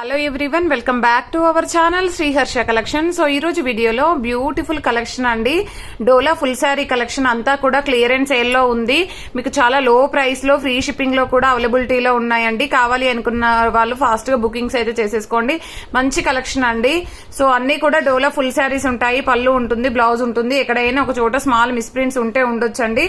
Hello everyone, welcome back to our channel Sriharsha collection. So ఈ రోజు వీడియోలో బ్యూటిఫుల్ కలెక్షన్ అండి. డోలా ఫుల్ శారీ కలెక్షన్ అంతా కూడా క్లియరెన్స్ సేల్ లో ఉంది. మీకు చాలా లో ప్రైస్ లో ఫ్రీ షిప్పింగ్ లో కూడా అవైలబిలిటీలో ఉన్నాయండి. కావాలి అనుకున్న వాళ్ళు ఫాస్ట్ గా బుకింగ్స్ అయితే చేసేసుకోండి. మంచి కలెక్షన్ అండి. సో అన్ని కూడా డోలా ఫుల్ శారీస్ ఉంటాయి. పళ్ళు ఉంటుంది, బ్లౌజ్ ఉంటుంది. ఎక్కడైనా ఒక చోట స్మాల్ మిస్ప్రింట్స్ ఉంటే ఉండొచ్చండి.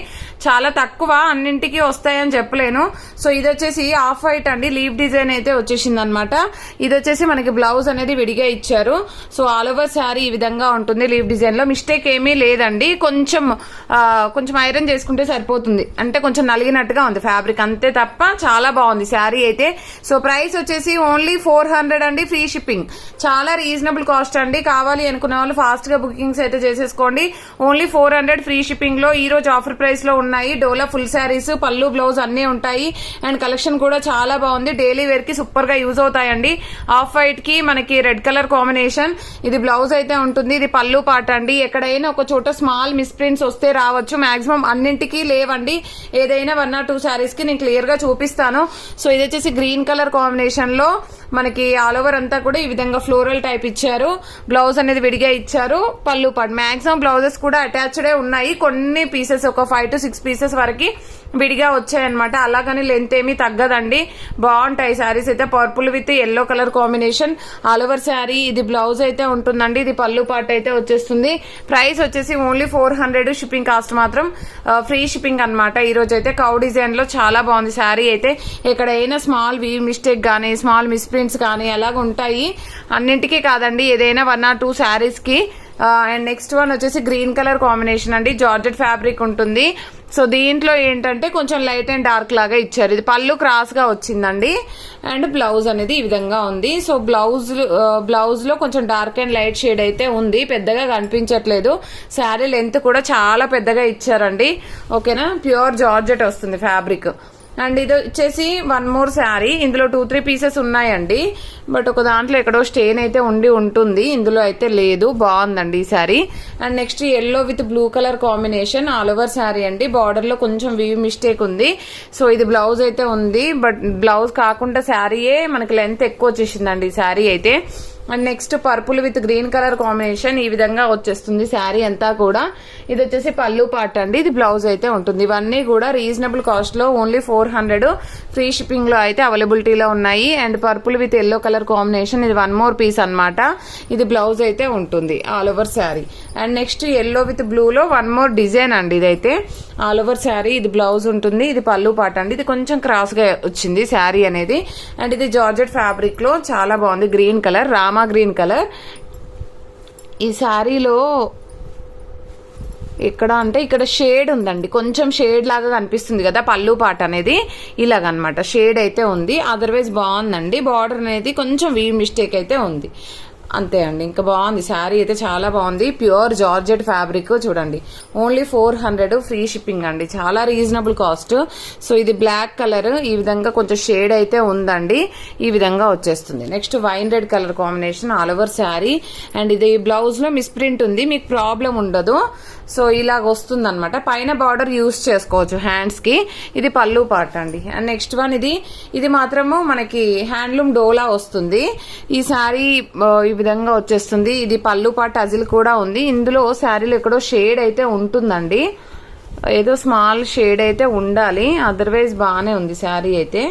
చాలా తక్కువ, అన్నింటికి వస్తాయని చెప్పలేను. సో ఇది వచ్చేసి ఆఫ్ వైట్ అండి, లీవ్ డిజైన్ అయితే వచ్చేసింది అనమాట. ఇది వచ్చేసి మనకి బ్లౌజ్ అనేది విడిగా ఇచ్చారు. సో ఆల్ ఓవర్ శారీ ఈ విధంగా ఉంటుంది. లీవ్ డిజైన్ లో మిస్టేక్ ఏమీ లేదండి. కొంచెం ఐరన్ చేసుకుంటే సరిపోతుంది, అంటే కొంచెం నలిగినట్టుగా ఉంది ఫ్యాబ్రిక్, అంతే తప్ప చాలా బాగుంది శారీ అయితే. సో ప్రైస్ వచ్చేసి ఓన్లీ 400 అండి, ఫ్రీ షిప్పింగ్. చాలా రీజనబుల్ కాస్ట్ అండి. కావాలి అనుకునే వాళ్ళు ఫాస్ట్ గా బుకింగ్స్ అయితే చేసేసుకోండి. ఓన్లీ 400 ఫ్రీ షిప్పింగ్ లో ఈ రోజు ఆఫర్ ప్రైస్ లో ఉన్నాయి. డోలా ఫుల్ శారీస్, పళ్ళు, బ్లౌజ్ అన్ని ఉంటాయి. అండ్ కలెక్షన్ కూడా చాలా బాగుంది. డైలీ వేర్ కి సూపర్ గా యూజ్ అవుతాయండి. ఆఫ్ వైట్ కి మనకి రెడ్ కలర్ కాంబినేషన్. ఇది బ్లౌజ్ అయితే ఉంటుంది. ఇది పళ్ళు పాట అండి. ఎక్కడైనా ఒక చోట స్మాల్ మిస్ప్రింట్స్ వస్తే రావచ్చు, మాక్సిమం అన్నింటికి లేవండి. ఏదైనా 1 or 2 శారీస్ కి నేను క్లియర్ గా చూపిస్తాను. సో ఇది వచ్చేసి గ్రీన్ కలర్ కాంబినేషన్ లో మనకి ఆల్ ఓవర్ అంతా కూడా ఈ విధంగా ఫ్లోరల్ టైప్ ఇచ్చారు. బ్లౌజ్ అనేది విడిగా ఇచ్చారు. పళ్ళు పాటు మాక్సిమం బ్లౌజెస్ కూడా అటాచ్డ్ ఉన్నాయి. కొన్ని పీసెస్, ఒక 5 to 6 పీసెస్ వరకు విడిగా వచ్చాయన్నమాట. అలాగని లెంత్ ఏమీ తగ్గదండి. బాగుంటాయి శారీస్ అయితే. Purple with yellow colour combination all over sari. ఇది బ్లౌజ్ అయితే ఉంటుందండి. ఇది పళ్ళు పార్ట్ అయితే వచ్చేస్తుంది. ప్రైస్ వచ్చేసి ఓన్లీ 400. షిప్పింగ్ కాస్ట్ మాత్రం ఫ్రీ షిప్పింగ్ అనమాట. ఈ రోజు అయితే కౌ డిజైన్ లో చాలా బాగుంది శారీ అయితే. ఎక్కడైనా స్మాల్ వీవ్ మిస్టేక్ గానీ, స్మాల్ మిస్ప్రింట్స్ కానీ అలాగ ఉంటాయి. అన్నింటికీ కాదండి, ఏదైనా 1 or 2 శారీస్ కి. అండ్ నెక్స్ట్ వన్ వచ్చేసి గ్రీన్ కలర్ కాంబినేషన్ అండి. జార్జెట్ ఫ్యాబ్రిక్ ఉంటుంది. సో దీంట్లో ఏంటంటే కొంచెం లైట్ అండ్ డార్క్ లాగా ఇచ్చారు. ఇది పళ్ళు క్రాస్ గా వచ్చిందండి. అండ్ బ్లౌజ్ అనేది ఈ విధంగా ఉంది. సో బ్లౌజ్ లో కొంచెం డార్క్ అండ్ లైట్ షేడ్ అయితే ఉంది. పెద్దగా కనిపించట్లేదు. శారీ లెంత్ కూడా చాలా పెద్దగా ఇచ్చారండి. ఓకేనా, ప్యూర్ జార్జెట్ వస్తుంది ఫ్యాబ్రిక్. అండ్ ఇది వచ్చేసి 1 more శారీ. ఇందులో 2-3 పీసెస్ ఉన్నాయండి. బట్ ఒక దాంట్లో ఎక్కడో స్టెయిన్ అయితే ఉంటుంది, ఇందులో అయితే లేదు. బాగుందండి ఈ sari. And next yellow with blue colour combination all over sari అండి. బార్డర్ లో కొంచెం వీవ్ మిస్టేక్ ఉంది. సో ఇది బ్లౌజ్ అయితే ఉంది. బట్ బ్లౌజ్ కాకుండా శారీయే మనకి లెంత్ ఎక్కువ వచ్చేసిందండి ఈ శారీ అయితే. And next purple with green colour combination ఈ విధంగా వచ్చేస్తుంది శారీ అంతా కూడా. ఇది వచ్చేసి పళ్ళు పార్ట్ అండి. ఇది బ్లౌజ్ అయితే ఉంటుంది. ఇవన్నీ కూడా రీజనబుల్ కాస్ట్ లో ఓన్లీ 400 ఫ్రీ షిప్పింగ్ లో అయితే అవైలబిలిటీలో ఉన్నాయి. And purple with yellow colour combination, ఇది 1 more పీస్ అనమాట. ఇది బ్లౌజ్ అయితే ఉంటుంది all over sari. And next yellow with blue లో 1 more డిజైన్ అండి. ఇదైతే ఆల్ ఓవర్ శారీ. ఇది బ్లౌజ్ ఉంటుంది. ఇది పళ్ళు పార్ట్ అండి. ఇది కొంచెం క్రాస్ గా వచ్చింది శారీ అనేది. అండ్ ఇది జార్జెట్ ఫ్యాబ్రిక్ లో చాలా బాగుంది. Green colour, Rama green colour. ఈ శారీలో ఎక్కడ అంటే ఇక్కడ షేడ్ ఉందండి, కొంచెం షేడ్ లాగా కనిపిస్తుంది కదా పళ్ళు పాట అనేది. ఇలాగనమాట షేడ్ అయితే ఉంది. అదర్వైజ్ బాగుందండి. బార్డర్ అనేది కొంచెం వీవ్ మిస్టేక్ అయితే ఉంది, అంతే అండి. ఇంకా బాగుంది శారీ అయితే, చాలా బాగుంది. ప్యూర్ జార్జెట్ ఫ్యాబ్రిక్ చూడండి. ఓన్లీ 400 ఫ్రీ షిప్పింగ్ అండి. చాలా రీజనబుల్ కాస్ట్. సో ఇది బ్లాక్ కలర్, ఈ విధంగా కొంచెం షేడ్ అయితే ఉందండి. ఈ విధంగా వచ్చేస్తుంది. Next wine red colour combination all over sari. And ఇది బ్లౌజ్ లో మిస్ప్రింట్ ఉంది, మీకు ప్రాబ్లం ఉండదు. సో ఇలాగ వస్తుంది అనమాట. పైన బార్డర్ యూజ్ చేసుకోవచ్చు హ్యాండ్స్ కి. ఇది పళ్ళు పార్ట్ అండి. అండ్ నెక్స్ట్ వన్ ఇది మాత్రము మనకి హ్యాండ్లూమ్ డోలా వస్తుంది. ఈ శారీ ఈ విధంగా వచ్చేస్తుంది. ఇది పళ్ళు పార్ట్ అజిల్ కూడా ఉంది. ఇందులో శారీలో ఎక్కడో షేడ్ అయితే ఉంటుందండి, ఏదో స్మాల్ షేడ్ అయితే ఉండాలి. అదర్వైజ్ బాగానే ఉంది శారీ అయితే.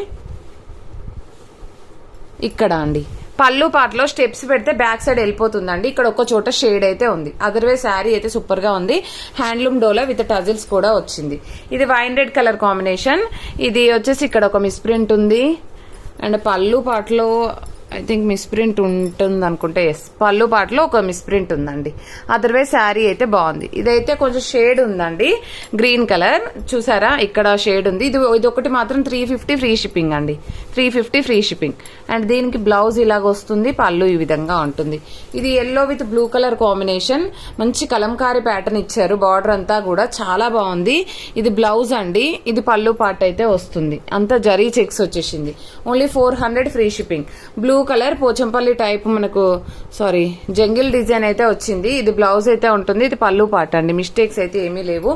ఇక్కడ అండి పళ్ళు పాటలో స్టెప్స్ పెడితే బ్యాక్ సైడ్ వెళ్ళిపోతుందండి. ఇక్కడ ఒక చోట షేడ్ అయితే ఉంది. అదర్వైజ్ శారీ అయితే సూపర్ గా ఉంది. హ్యాండ్లూమ్ డోలా విత్ టజిల్స్ కూడా వచ్చింది. ఇది వైన్ రెడ్ కలర్ కాంబినేషన్. ఇది వచ్చేసి ఇక్కడ ఒక మిస్ప్రింట్ ఉంది. అండ్ పళ్ళు పాటలో ఐ థింక్ మిస్ప్రింట్ ఉంటుంది అనుకుంటే. ఎస్, పళ్ళు పాటలో ఒక మిస్ప్రింట్ ఉందండి. అదర్వైజ్ శారీ అయితే బాగుంది. ఇదైతే కొంచెం షేడ్ ఉందండి, గ్రీన్ కలర్ చూసారా, ఇక్కడ షేడ్ ఉంది. ఇది ఒకటి మాత్రం 350 ఫ్రీ షిప్పింగ్ అండి. 350 ఫ్రీ షిప్పింగ్. అండ్ దీనికి బ్లౌజ్ ఇలాగ వస్తుంది, పళ్ళు ఈ విధంగా ఉంటుంది. ఇది yellow with blue colour combination, మంచి కలంకారీ ప్యాటర్న్ ఇచ్చారు. బార్డర్ అంతా కూడా చాలా బాగుంది. ఇది బ్లౌజ్ అండి. ఇది పళ్ళు పార్ట్ అయితే వస్తుంది. అంతా జరీ చెక్స్ వచ్చేసింది. Only 400 free shipping. Blue colour Pochampally type మనకు జంగిల్ డిజైన్ అయితే వచ్చింది. ఇది బ్లౌజ్ అయితే ఉంటుంది, ఇది పళ్ళు పాట అండి. మిస్టేక్స్ అయితే ఏమీ లేవు,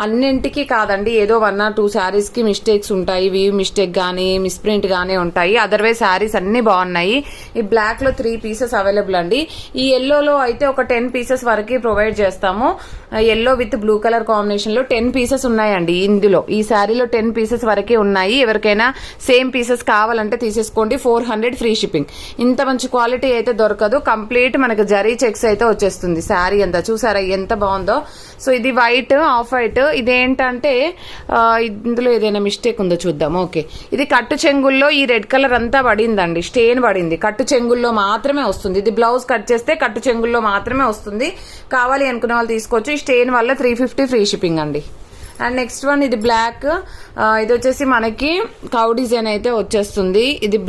అన్నింటికి కాదండి, ఏదో 1 or 2 శారీస్ కి మిస్టేక్స్ ఉంటాయి, వీవ్ మిస్టేక్ గానీ మిస్ప్రింట్ గానీ ఉంటాయి. అదర్వైజ్ శారీస్ అన్ని బాగున్నాయి. ఈ బ్లాక్ లో 3 పీసెస్ అవైలబుల్ అండి. ఈ ఎల్లోలో అయితే ఒక 10 పీసెస్ వరకు ప్రొవైడ్ చేస్తాము. Yellow with blue colour combination లో 10 పీసెస్ ఉన్నాయండి. ఇందులో ఈ శారీలో 10 పీసెస్ వరకే ఉన్నాయి. ఎవరికైనా సేమ్ పీసెస్ కావాలంటే తీసేసుకోండి. 400 ఫ్రీ షిప్పింగ్. ఇంత మంచి క్వాలిటీ అయితే దొరకదు. కంప్లీట్ మనకు జరీ చెక్స్ అయితే వచ్చేస్తుంది శారీ అంతా. చూసారా ఎంత బాగుందో. సో ఇది వైట్, ఆఫ్ వైట్. ఇదేంటంటే ఇందులో ఏదైనా మిస్టేక్ ఉందో చూద్దాం. ఓకే, ఇది కట్టు చెంగుల్లో ఈ రెడ్ కలర్ అంతా పడిందండి, స్టెయిన్ పడింది. కట్టు చెంగుల్లో మాత్రమే వస్తుంది. ఇది బ్లౌజ్ కట్ చేస్తే కట్టు చెంగుల్లో మాత్రమే వస్తుంది. కావాలి అనుకునే వాళ్ళు తీసుకోవచ్చు. ఈ స్టెయిన్ వల్ల 350 ఫ్రీ షిప్పింగ్ అండి. అండ్ నెక్స్ట్ వన్ ఇది బ్లాక్. ఇది వచ్చేసి మనకి కౌ డిజైన్ అయితే వచ్చేస్తుంది. ఇది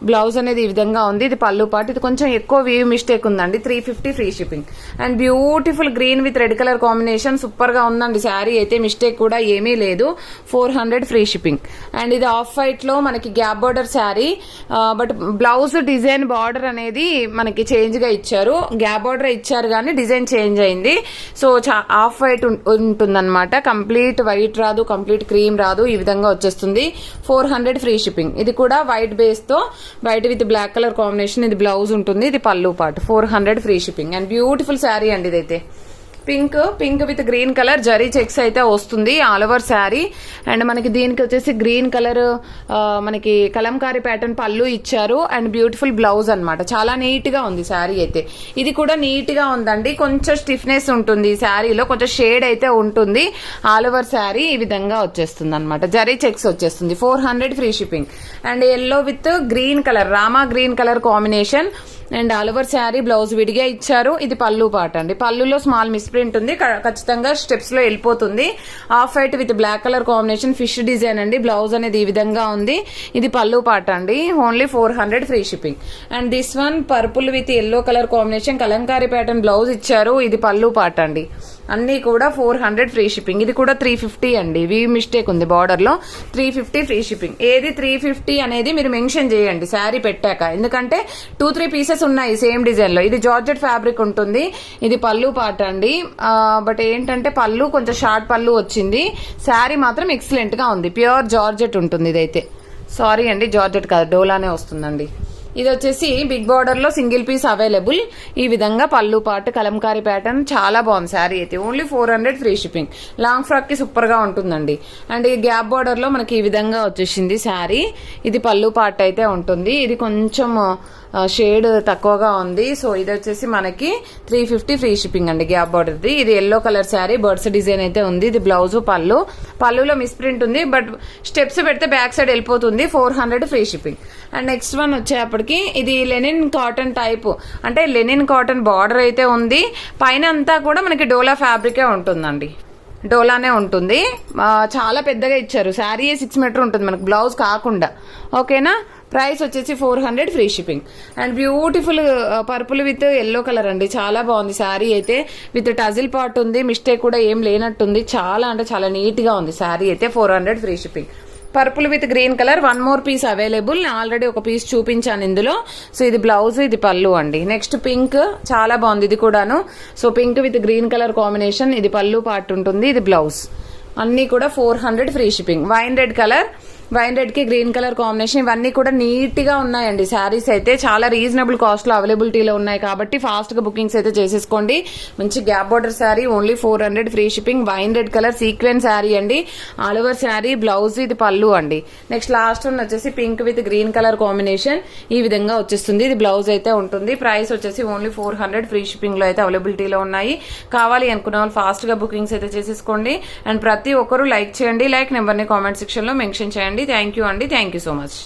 బ్లౌజ్ అనేది ఈ విధంగా ఉంది. ఇది పళ్ళు పాటు. ఇది కొంచెం ఎక్కువ వీవ్ మిస్టేక్ ఉందండి. 350 free shipping. And beautiful green with red colour combination super గా ఉందండి శారీ అయితే. మిస్టేక్ కూడా ఏమీ లేదు. 400 ఫ్రీ షిప్పింగ్. అండ్ ఇది ఆఫ్ వైట్ లో మనకి gap border sari. But blouse design border అనేది మనకి చేంజ్ గా ఇచ్చారు. గ్యాప్ బార్డర్ ఇచ్చారు కానీ డిజైన్ చేంజ్ అయింది. సో ఆఫ్ వైట్ ఉంటుందన్నమాట. కంప్లీట్ వైట్ రాదు, కంప్లీట్ క్రీమ్ రాదు, ఈ విధంగా వచ్చేస్తుంది. 400 ఫ్రీ షిప్పింగ్. ఇది కూడా వైట్ బేస్ తో white with black colour combination. ఇది బ్లౌజ్ ఉంటుంది, ఇది పళ్ళు పాటు. 400 free shipping. And beautiful sari అండి ఇదైతే. Pink with green colour zari checks అయితే వస్తుంది ఆల్ ఓవర్ శారీ. అండ్ మనకి దీనికి వచ్చేసి గ్రీన్ కలర్ మనకి కలంకారీ ప్యాటర్న్ పళ్ళు ఇచ్చారు. అండ్ బ్యూటిఫుల్ బ్లౌజ్ అన్నమాట. చాలా నీట్ గా ఉంది శారీ అయితే. ఇది కూడా నీట్ గా ఉందండి. కొంచెం స్టిఫ్నెస్ ఉంటుంది ఈ శారీలో, కొంచెం షేడ్ అయితే ఉంటుంది. ఆల్ ఓవర్ శారీ ఈ విధంగా వచ్చేస్తుంది అనమాట. జరీ చెక్స్ వచ్చేస్తుంది. 400 free shipping. And yellow with green colour, Rama green colour combination. And all over sari blouse విడిగా ఇచ్చారు. ఇది పళ్ళు పాట అండి. పళ్ళులో స్మాల్ మిస్ప్రింట్ ఉంది, ఖచ్చితంగా స్టెప్స్ లో వెళ్ళిపోతుంది. Off white with black colour combination fish design అండి. బ్లౌజ్ అనేది ఈ విధంగా ఉంది. ఇది పళ్ళు పాట అండి. Only 400 free shipping. And this one purple with yellow colour combination Kalamkari pattern blouse ఇచ్చారు. ఇది పళ్ళు పాట అండి. అన్ని కూడా 400 ఫ్రీ షిప్పింగ్. ఇది కూడా 350 అండి. వీ మిస్టేక్ ఉంది బార్డర్ లో. 350 ఫ్రీ షిప్పింగ్. ఏది 350 అనేది మీరు మెన్షన్ చేయండి శారీ పెట్టాక, ఎందుకంటే 2-3 పీసెస్ ఉన్నాయి సేమ్ డిజైన్ లో. ఇది జార్జెట్ ఫ్యాబ్రిక్ ఉంటుంది. ఇది పళ్ళు పాట అండి. బట్ ఏంటంటే పళ్ళు కొంచెం షార్ట్ పళ్ళు వచ్చింది. శారీ మాత్రం ఎక్సలెంట్ గా ఉంది. ప్యూర్ జార్జెట్ ఉంటుంది ఇదైతే. సారీ అండి, జార్జెట్ కాదు, డోలానే వస్తుందండి. ఇది వచ్చేసి బిగ్ బార్డర్ లో సింగిల్ పీస్ అవైలబుల్. ఈ విధంగా పళ్ళు పాటు కలంకారీ ప్యాటర్న్ చాలా బాగుంది శారీ అయితే. Only 400 free shipping. Long frock కి సూపర్ గా ఉంటుందండి. అండ్ ఈ గ్యాప్ బార్డర్ లో మనకి ఈ విధంగా వచ్చేసింది శారీ. ఇది పళ్ళు పాటు అయితే ఉంటుంది. ఇది కొంచెం షేడ్ తక్కువగా ఉంది. సో ఇది వచ్చేసి మనకి 350 ఫ్రీ షిప్పింగ్ అండి గ్యాప్ బార్డర్ది. ఇది yellow colour sari, birds design అయితే ఉంది. ఇది బ్లౌజ్, పళ్ళులో మిస్ప్రింట్ ఉంది, బట్ స్టెప్స్ పెడితే బ్యాక్ సైడ్ వెళ్ళిపోతుంది. 400 free shipping. And next one వచ్చేప్పటికి ఇది లెనిన్ కాటన్ టైప్, అంటే లెనిన్ కాటన్ బార్డర్ అయితే ఉంది. పైన అంతా కూడా మనకి డోలా ఫ్యాబ్రికే ఉంటుందండి. డోలానే ఉంటుంది. చాలా పెద్దగా ఇచ్చారు. శారీ 6 మీటర్ ఉంటుంది మనకు, బ్లౌజ్ కాకుండా. ఓకేనా. ప్రైస్ వచ్చేసి 400 free shipping. And beautiful purple with yellow colour అండి. చాలా బాగుంది శారీ అయితే. విత్ టజిల్ పార్ట్ ఉంది. మిస్టేక్ కూడా ఏం లేనట్టుంది. చాలా అంటే చాలా నీట్ గా ఉంది శారీ అయితే. 400 free shipping. Purple with green colour 1 more piece available. Already ఒక పీస్ చూపించాను ఇందులో. సో ఇది బ్లౌజ్, ఇది పళ్ళు అండి. నెక్స్ట్ పింక్ చాలా బాగుంది ఇది కూడాను. So pink with green colour combination. ఇది పళ్ళు పార్ట్ ఉంటుంది, ఇది బ్లౌజ్. అన్ని కూడా 400 free shipping. Wine red colour, wine red కి గ్రీన్ కలర్ కాంబినేషన్. ఇవన్నీ కూడా నీట్ గా ఉన్నాయండి శారీస్ అయితే. చాలా రీజనబుల్ కాస్ట్ లో అవైలబిలిటీలో ఉన్నాయి కాబట్టి ఫాస్ట్ గా బుకింగ్స్ అయితే చేసేసుకోండి. మంచి gap border sari. Only 400 free shipping. Wine red colour sequence sari అండి. ఆల్ ఓవర్ శారీ, బ్లౌజ్, ఇది పళ్ళు అండి. నెక్స్ట్ లాస్ట్ వన్ వచ్చేసి pink with green colour combination. ఈ విధంగా వచ్చేస్తుంది. ఇది బ్లౌజ్ అయితే ఉంటుంది. ప్రైస్ వచ్చేసి ఓన్లీ 400 ఫ్రీ షిప్పింగ్ లో అయితే అవైలబిలిటీలో ఉన్నాయి. కావాలి అనుకున్న వాళ్ళు ఫాస్ట్ గా బుకింగ్స్ అయితే చేసేసుకోండి. అండ్ ప్రతి ఒక్కరు లైక్ చేయండి. లైక్ నెంబర్ ని కామెంట్ సెక్షన్ లో మెన్షన్ చేయండి. థ్యాంక్ యూ అండి. Thank you so much.